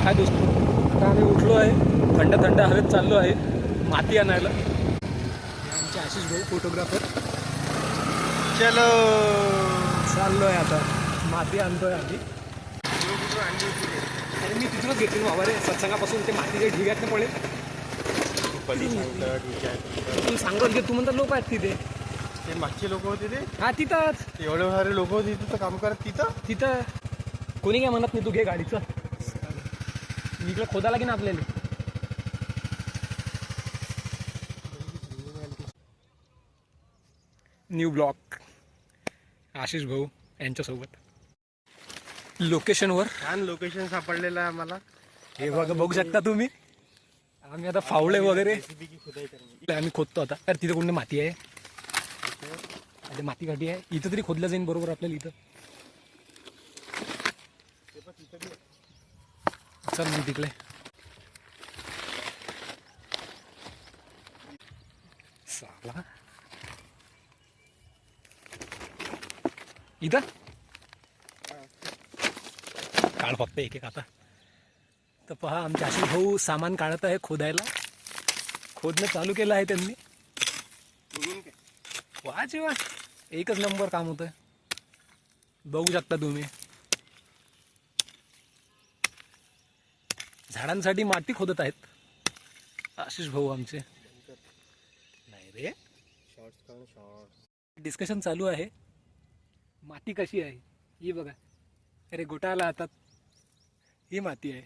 हाय दोस्त, आता आम्ही उठलो आहे, थंड थंड हवेत चाललो आहे माती आणायला. आमचे आशिष भाऊ फोटोग्राफर. चलो चाललो आहे आता माती आणतोय आम्ही. आणि मी तिथूनच घेतली बाबा रे, सत्संगापासून ते मातीचे ढिग आहेत ना पळे. तू सांगत घे, तू म्हणता लोक आहेत तिथे. ते मागचे लोक होते ते. हा तिथंच एवढे सारे लोक होते तिथं काम करत तिथं कोणी काय म्हणत नाही. तू घे गाडीचं, इकडे खोदा लागेल आपल्याला. न्यू ब्लॉक आशिष भाऊ यांच्यासोबत लोकेशनवर. छान लोकेशन सापडलेलं आहे आम्हाला. हे बघू शकता तुम्ही. आम्ही आता फावळे वगैरे आम्ही खोदतो आता. तर तिथे कोणती माती आहे, माती काठी आहे. इथं तरी खोदलं जाईल बरोबर आपल्याला. इथं चल मग तिकडे. साला इथं काढ फक्त एक एक आता. तर पहा आमचे आशिष भाऊ सामान काढत आहे खोदायला. खोदणं चालू केलं आहे त्यांनी. वा जेव्हा एकच नंबर काम होतं. बघू शकता तुम्ही. झाडांसाठी माती खोदत आहेत आशिष भाऊ आमचे. नाही रे, डिस्कशन चालू आहे. माती कशी आहे ही बघा. अरे गोटाला हातात ही माती आहे.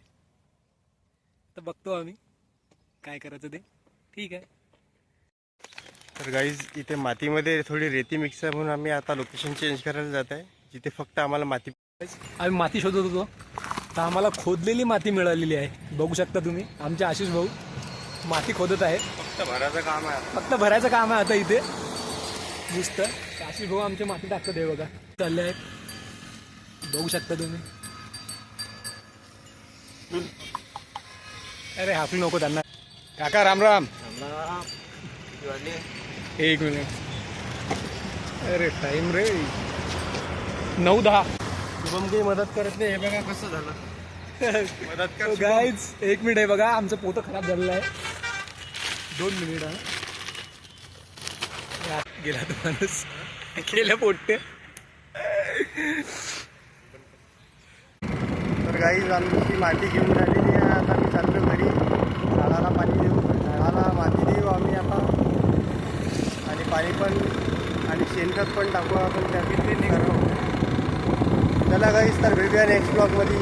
तर बघतो आम्ही काय करायचं ते. ठीक आहे. तर गाईज इथे मातीमध्ये थोडी रेती मिक्स आहे म्हणून आम्ही आता लोकेशन चेंज करायला जात आहे, जिथे फक्त आम्हाला माती. आम्ही माती शोधत होतो तर आम्हाला खोदलेली माती मिळालेली आहे. बघू शकता तुम्ही आमचे आशिष भाऊ माती खोदत आहे. फक्त भराचं काम आहे. फक्त भरायचं काम आहे आता इथे नुसतं. आशिष भाऊ आमचे माती टाकतात आहे बघा. चालले आहेत, बघू शकता तुम्ही. अरे हाकलू नको त्यांना. काका राम राम. एक मिनिट. अरे टाइम रे 9:10. शुभम काही मदत करत नाही. हे बघा कसं झालं. मदत कर गाईज. एक मिनिट आहे बघा, आमचं पोतं खराब झालेलं आहे. 2 मिनिट. हा गेला तो माणूस. गेल्या पोट्टे. तर गाईज आमची माती घेऊन झालेली आहे. आता मी चाललो घरी. झाडाला पाणी देऊ, झाडाला माती देऊ आम्ही आता. आणि पाणी पण आणि शेणखत पण टाकू आपण. त्या चला गाईज, तर भेटूया नेक्स्ट ब्लॉगमध्ये.